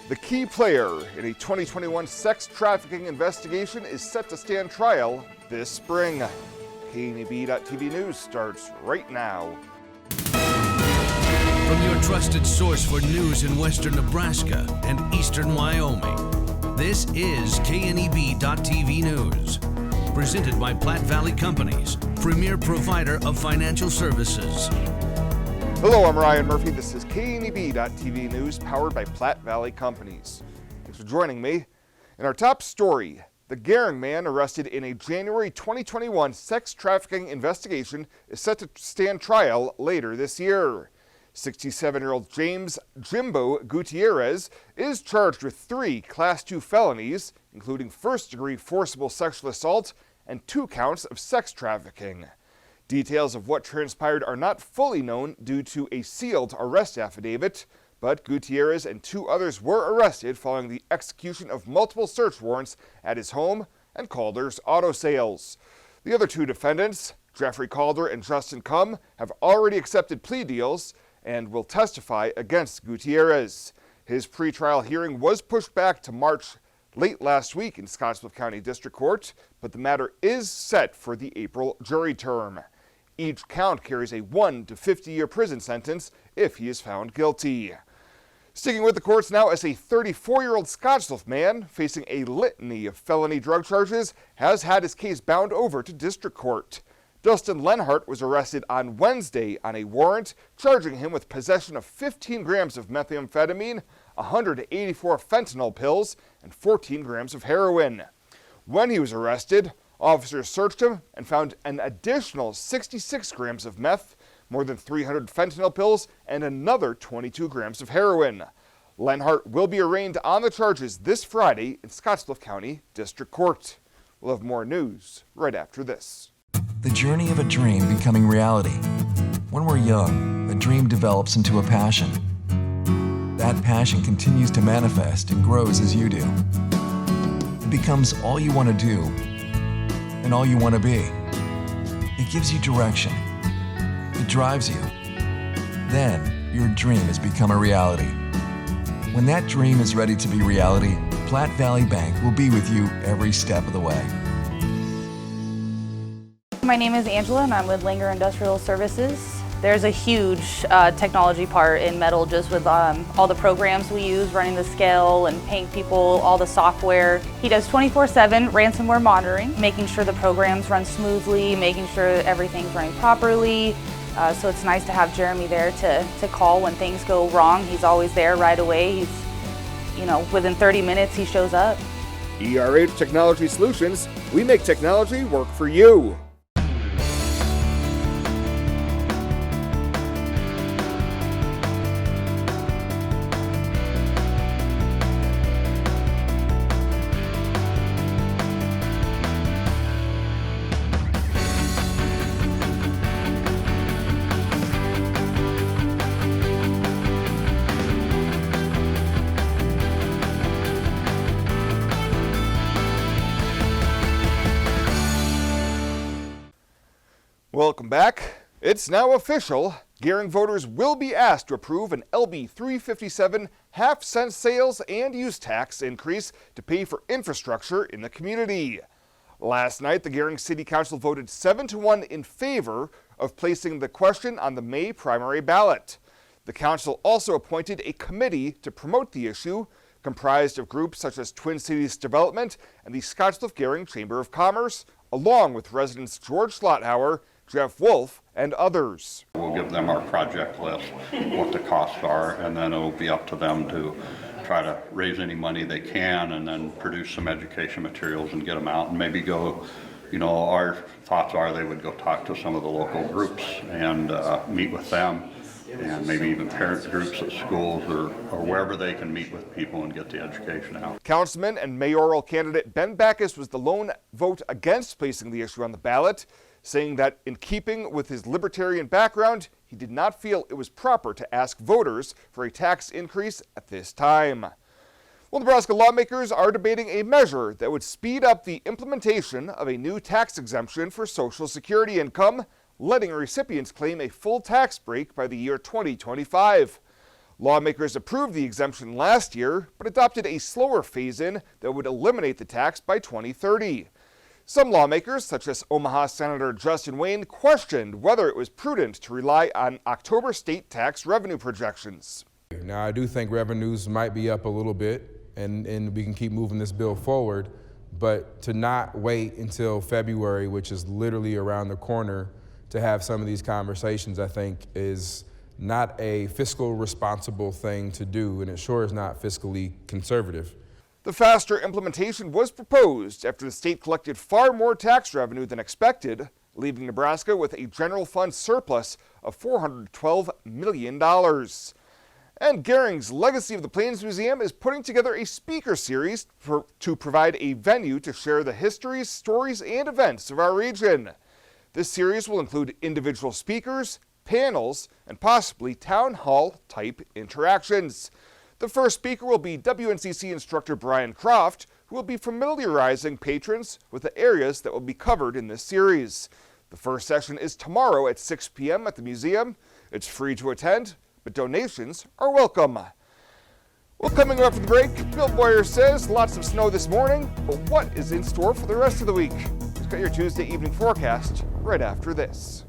The key player in a 2021 sex trafficking investigation is set to stand trial this spring. KNEB.TV News starts right now. From your trusted source for news in western Nebraska and eastern Wyoming, this is KNEB.TV News. Presented by Platte Valley Companies, premier provider of financial services. Hello, I'm Ryan Murphy. This is KNEB.TV News, powered by Platte Valley Companies. Thanks for joining me. In our top story, the Gering man arrested in a January 2021 sex trafficking investigation is set to stand trial later this year. 67-year-old James Jimbo Gutierrez is charged with 3 Class 2 felonies, including first-degree forcible sexual assault and 2 counts of sex trafficking. Details of what transpired are not fully known due to a sealed arrest affidavit, but Gutierrez and 2 others were arrested following the execution of multiple search warrants at his home and Calder's Auto Sales. The other 2 defendants, Jeffrey Calder and Justin Cum, have already accepted plea deals and will testify against Gutierrez. His pretrial hearing was pushed back to March late last week in Scottsbluff County District Court, but the matter is set for the April jury term. Each count carries a 1 to 50-year prison sentence if he is found guilty. Sticking with the courts now, as a 34-year-old Scottsbluff man facing a litany of felony drug charges has had his case bound over to district court. Dustin Lenhart was arrested on Wednesday on a warrant charging him with possession of 15 grams of methamphetamine, 184 fentanyl pills, and 14 grams of heroin. When he was arrested, officers searched him and found an additional 66 grams of meth, more than 300 fentanyl pills, and another 22 grams of heroin. Lenhart will be arraigned on the charges this Friday in Scottsbluff County District Court. We'll have more news right after this. The journey of a dream becoming reality. When we're young, a dream develops into a passion. That passion continues to manifest and grows as you do. It becomes all you want to do and all you want to be. It gives you direction. It drives you. Then, your dream has become a reality. When that dream is ready to be reality, Platte Valley Bank will be with you every step of the way. My name is Angela and I'm with Langer Industrial Services. There's a huge technology part in metal, just with all the programs we use, running the scale and paying people, all the software. He does 24/7 ransomware monitoring, making sure the programs run smoothly, making sure everything's running properly. So it's nice to have Jeremy there to call when things go wrong. He's always there right away. He's, within 30 minutes he shows up. ERH Technology Solutions, we make technology work for you. Welcome back. It's now official. Gering voters will be asked to approve an LB 357 half-cent sales and use tax increase to pay for infrastructure in the community. Last night, the Gering City Council voted 7-1 in favor of placing the question on the May primary ballot. The council also appointed a committee to promote the issue, comprised of groups such as Twin Cities Development and the Scottsbluff-Gering Chamber of Commerce, along with residents George Slothauer, Jeff Wolf, and others. We'll give them our project list, what the costs are, and then it'll be up to them to try to raise any money they can and then produce some education materials and get them out and maybe go, our thoughts are they would go talk to some of the local groups and meet with them, and maybe even parent groups at schools or wherever they can meet with people and get the education out. Councilman and mayoral candidate Ben Backus was the lone vote against placing the issue on the ballot, saying that in keeping with his libertarian background, he did not feel it was proper to ask voters for a tax increase at this time. Well, Nebraska lawmakers are debating a measure that would speed up the implementation of a new tax exemption for Social Security income, letting recipients claim a full tax break by the year 2025. Lawmakers approved the exemption last year, but adopted a slower phase-in that would eliminate the tax by 2030. Some lawmakers, such as Omaha Senator Justin Wayne, questioned whether it was prudent to rely on October state tax revenue projections. Now, I do think revenues might be up a little bit, and we can keep moving this bill forward, but to not wait until February, which is literally around the corner, to have some of these conversations, I think, is not a fiscal responsible thing to do, and it sure is not fiscally conservative. The faster implementation was proposed after the state collected far more tax revenue than expected, leaving Nebraska with a general fund surplus of $412 million. And Gering's Legacy of the Plains Museum is putting together a speaker series to provide a venue to share the histories, stories, and events of our region. This series will include individual speakers, panels, and possibly town hall type interactions. The first speaker will be WNCC instructor Brian Croft, who will be familiarizing patrons with the areas that will be covered in this series. The first session is tomorrow at 6 p.m. at the museum. It's free to attend, but donations are welcome. Well, coming up from the break, Bill Boyer says lots of snow this morning, but what is in store for the rest of the week? Let's get your Tuesday evening forecast right after this.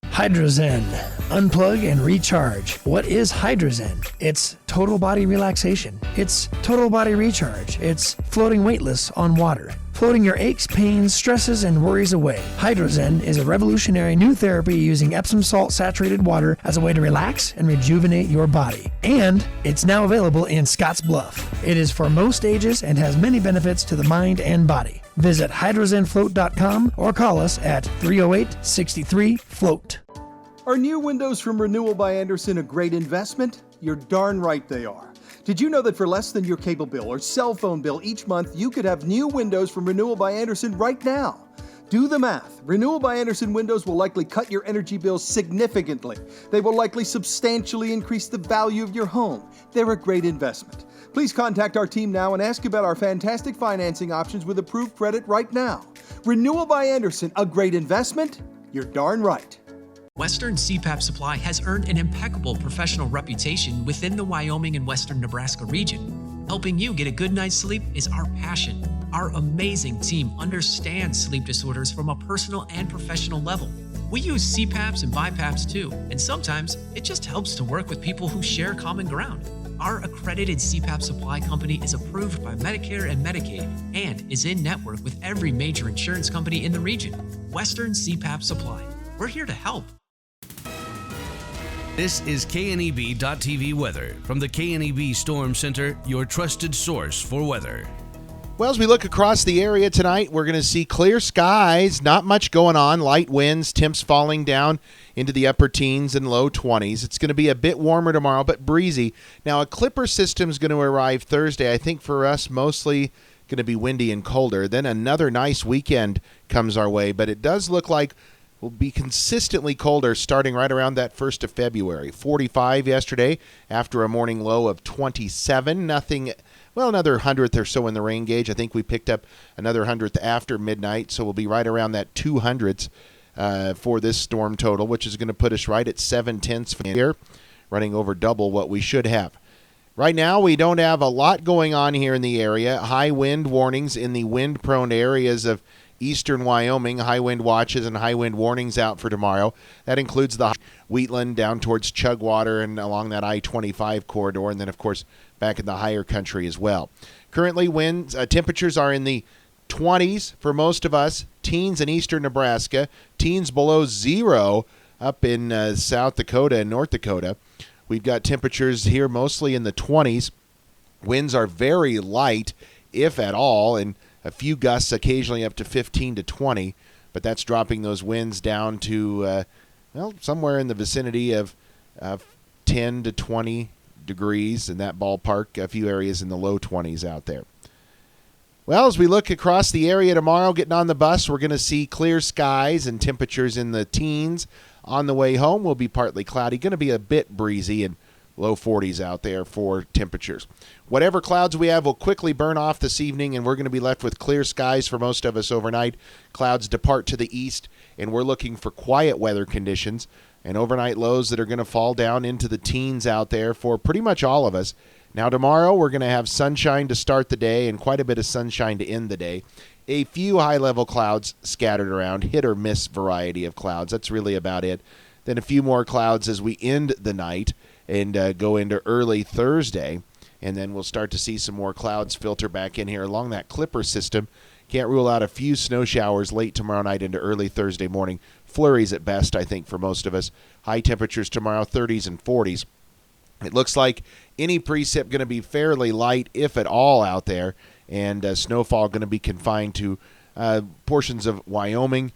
Hydrozen. Unplug and recharge. What is Hydrozen? It's total body relaxation. It's total body recharge. It's floating weightless on water. Floating your aches, pains, stresses, and worries away. Hydrozen is a revolutionary new therapy using Epsom salt saturated water as a way to relax and rejuvenate your body. And it's now available in Scottsbluff. It is for most ages and has many benefits to the mind and body. Visit hydrozenfloat.com or call us at 308-63-FLOAT. Are new windows from Renewal by Andersen a great investment? You're darn right they are. Did you know that for less than your cable bill or cell phone bill each month, you could have new windows from Renewal by Andersen right now? Do the math. Renewal by Andersen windows will likely cut your energy bills significantly. They will likely substantially increase the value of your home. They're a great investment. Please contact our team now and ask about our fantastic financing options with approved credit right now. Renewal by Andersen, a great investment? You're darn right. Western CPAP Supply has earned an impeccable professional reputation within the Wyoming and Western Nebraska region. Helping you get a good night's sleep is our passion. Our amazing team understands sleep disorders from a personal and professional level. We use CPAPs and BiPAPs too, and sometimes it just helps to work with people who share common ground. Our accredited CPAP supply company is approved by Medicare and Medicaid and is in network with every major insurance company in the region. Western CPAP Supply. We're here to help. This is KNEB.TV weather from the KNEB Storm Center, your trusted source for weather. Well, as we look across the area tonight, we're going to see clear skies, not much going on, light winds, temps falling down into the upper teens and low 20s. It's going to be a bit warmer tomorrow, but breezy. Now, a clipper system is going to arrive Thursday. I think for us, mostly going to be windy and colder. Then another nice weekend comes our way, but it does look like will be consistently colder starting right around that 1st of February. 45 yesterday after a morning low of 27. Nothing, well, another 100th or so in the rain gauge. I think we picked up another 100th after midnight, so we'll be right around that 200th for this storm total, which is going to put us right at 7/10 for the year, running over double what we should have. Right now, we don't have a lot going on here in the area. High wind warnings in the wind-prone areas of eastern Wyoming, high wind watches and high wind warnings out for tomorrow. That includes the Wheatland down towards Chugwater and along that I-25 corridor, and then, of course, back in the higher country as well. Currently, winds temperatures are in the 20s for most of us, teens in eastern Nebraska, teens below zero up in South Dakota and North Dakota. We've got temperatures here mostly in the 20s. Winds are very light, if at all, and a few gusts occasionally up to 15 to 20, but that's dropping those winds down to, somewhere in the vicinity of 10 to 20 degrees in that ballpark, a few areas in the low 20s out there. Well, as we look across the area tomorrow, getting on the bus, we're going to see clear skies and temperatures in the teens. On the way home, will be partly cloudy, going to be a bit breezy and low 40s out there for temperatures. Whatever clouds we have will quickly burn off this evening, and we're going to be left with clear skies for most of us overnight. Clouds depart to the east, and we're looking for quiet weather conditions. and overnight lows that are going to fall down into the teens out there for pretty much all of us. Now tomorrow we're going to have sunshine to start the day and quite a bit of sunshine to end the day. A few high-level clouds scattered around, hit or miss variety of clouds. That's really about it. Then a few more clouds as we end the night and go into early Thursday. And then we'll start to see some more clouds filter back in here along that Clipper system. Can't rule out a few snow showers late tomorrow night into early Thursday morning. Flurries at best, I think, for most of us. High temperatures tomorrow, 30s and 40s. It looks like any precip going to be fairly light, if at all, out there. And snowfall going to be confined to portions of Wyoming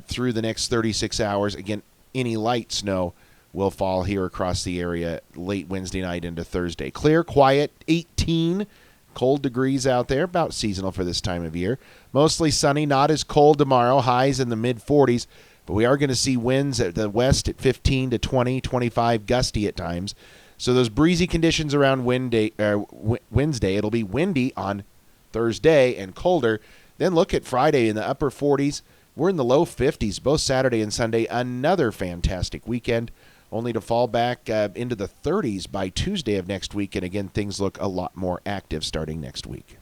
through the next 36 hours. Again, any light snow will fall here across the area late Wednesday night into Thursday. Clear, quiet, 18 cold degrees out there, about seasonal for this time of year. Mostly sunny, not as cold tomorrow, highs in the mid-40s, but we are going to see winds at the west at 15 to 20, 25, gusty at times. So those breezy conditions around Wednesday, it'll be windy on Thursday and colder. Then look at Friday in the upper 40s. We're in the low 50s both Saturday and Sunday. Another fantastic weekend, only to fall back into the 30s by Tuesday of next week. And again, things look a lot more active starting next week.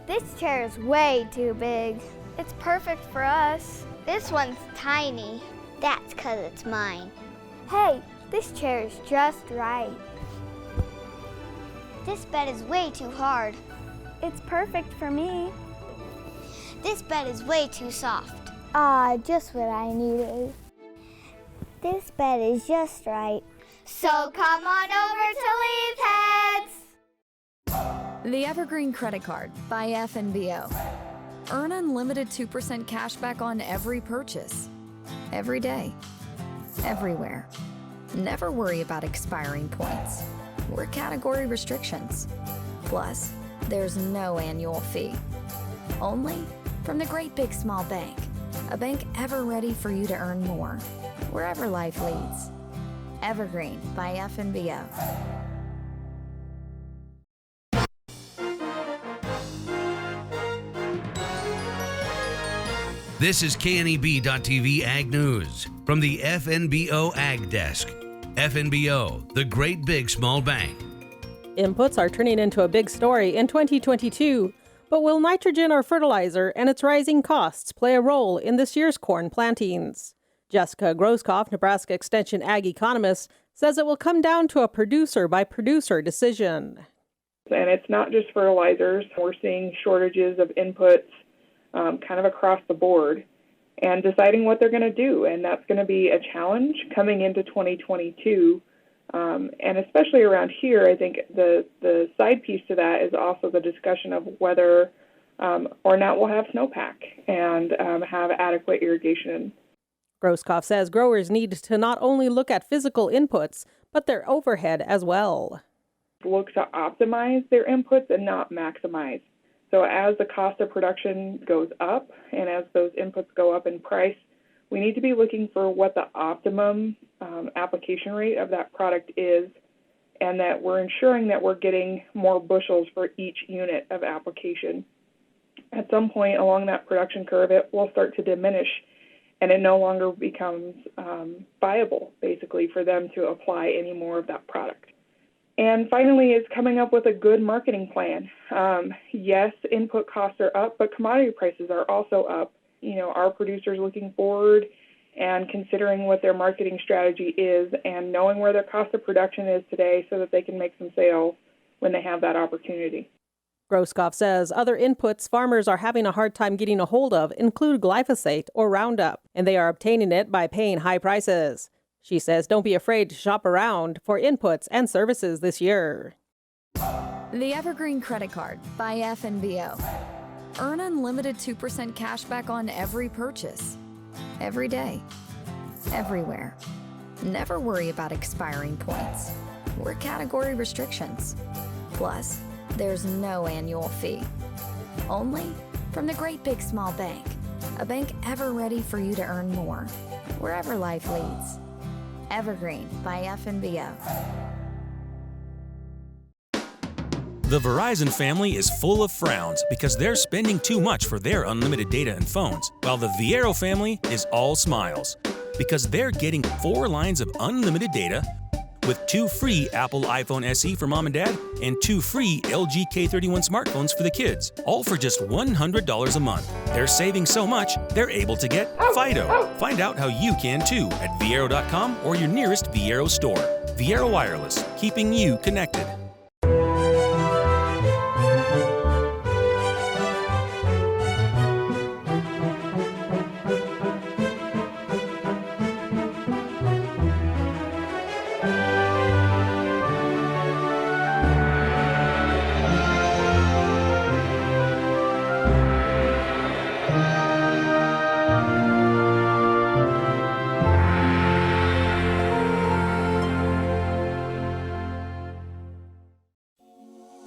This chair is way too big. It's perfect for us. This one's tiny. That's 'cause it's mine. Hey, this chair is just right. This bed is way too hard. It's perfect for me. This bed is way too soft. Just what I needed. This bed is just right. So come on over to Leeds Heads. The Evergreen Credit Card by FNBO. Earn unlimited 2% cash back on every purchase. Every day. Everywhere. Never worry about expiring points or category restrictions. Plus, there's no annual fee. Only from the Great Big Small Bank, a bank ever ready for you to earn more, wherever life leads. Evergreen by FNBO. This is KNEB.TV Ag News from the FNBO Ag Desk. FNBO, the Great Big Small Bank. Inputs are turning into a big story in 2022, but will nitrogen or fertilizer and its rising costs play a role in this year's corn plantings? Jessica Groskopf, Nebraska Extension Ag economist, says it will come down to a producer-by-producer decision. And it's not just fertilizers. We're seeing shortages of inputs kind of across the board, and deciding what they're going to do. And that's going to be a challenge coming into 2022. And especially around here, I think the side piece to that is also the discussion of whether or not we'll have snowpack and have adequate irrigation. Groskopf says growers need to not only look at physical inputs, but their overhead as well. Look to optimize their inputs and not maximize. So as the cost of production goes up and as those inputs go up in price, we need to be looking for what the optimum application rate of that product is, and that we're ensuring that we're getting more bushels for each unit of application. At some point along that production curve, it will start to diminish, and it no longer becomes viable, basically, for them to apply any more of that product. And finally, is coming up with a good marketing plan. Yes, input costs are up, but commodity prices are also up. You know, our producers looking forward and considering what their marketing strategy is and knowing where their cost of production is today so that they can make some sales when they have that opportunity. Groskopf says other inputs farmers are having a hard time getting a hold of include glyphosate or Roundup, and they are obtaining it by paying high prices. She says don't be afraid to shop around for inputs and services this year. The Evergreen Credit Card by FNBO. Earn unlimited 2% cash back on every purchase. Every day. Everywhere. Never worry about expiring points or category restrictions. Plus, there's no annual fee. Only from the Great Big Small Bank, a bank ever ready for you to earn more, wherever life leads. Evergreen by FNBO. The Verizon family is full of frowns because they're spending too much for their unlimited data and phones, while the Viero family is all smiles because they're getting 4 lines of unlimited data with 2 free Apple iPhone SE for mom and dad and 2 free LG K31 smartphones for the kids, all for just $100 a month. They're saving so much, they're able to get Fido. Find out how you can too at Viero.com or your nearest Viero store. Viero Wireless, keeping you connected.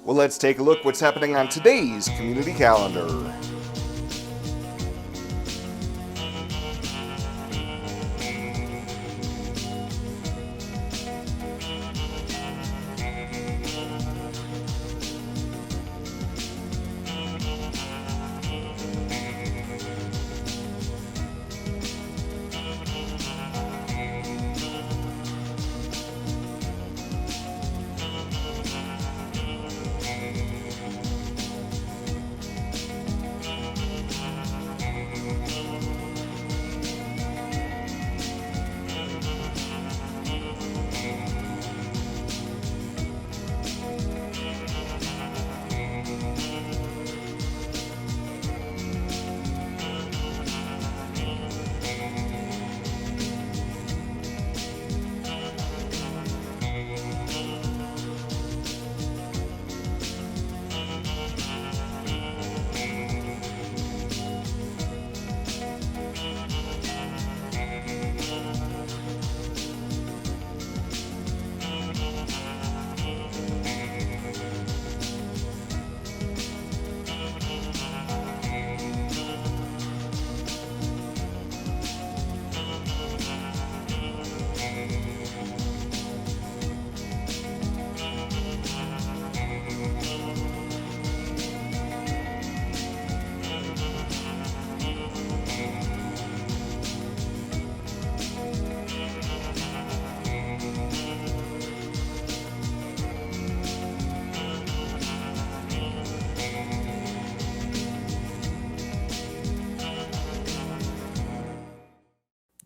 Well, let's take a look what's happening on today's community calendar.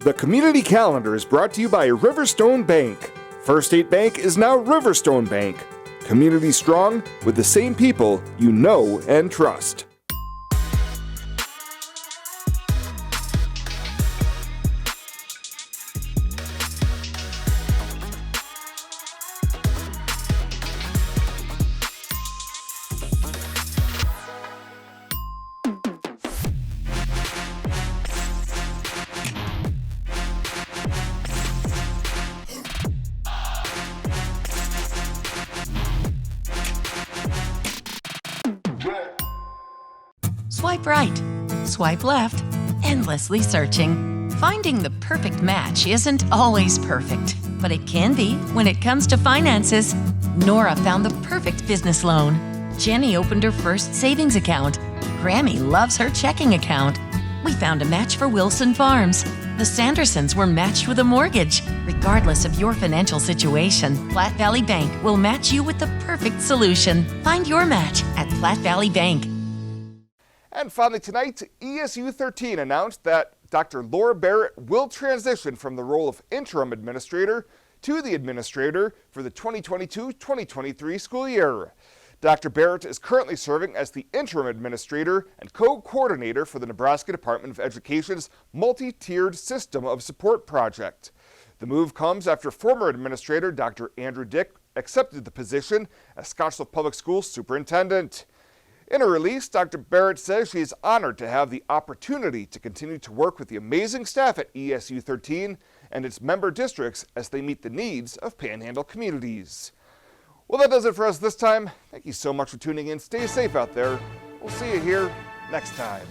The community calendar is brought to you by Riverstone Bank. First State Bank is now Riverstone Bank. Community strong with the same people you know and trust. Swipe right, swipe left, endlessly searching. Finding the perfect match isn't always perfect, but it can be when it comes to finances. Nora found the perfect business loan. Jenny opened her first savings account. Grammy loves her checking account. We found a match for Wilson Farms. The Sandersons were matched with a mortgage. Regardless of your financial situation, Platte Valley Bank will match you with the perfect solution. Find your match at Platte Valley Bank. And finally tonight, ESU 13 announced that Dr. Laura Barrett will transition from the role of interim administrator to the administrator for the 2022-2023 school year. Dr. Barrett is currently serving as the interim administrator and co-coordinator for the Nebraska Department of Education's multi-tiered system of support project. The move comes after former administrator Dr. Andrew Dick accepted the position as Scottsbluff Public Schools superintendent. In a release, Dr. Barrett says she is honored to have the opportunity to continue to work with the amazing staff at ESU 13 and its member districts as they meet the needs of Panhandle communities. Well, that does it for us this time. Thank you so much for tuning in. Stay safe out there. We'll see you here next time.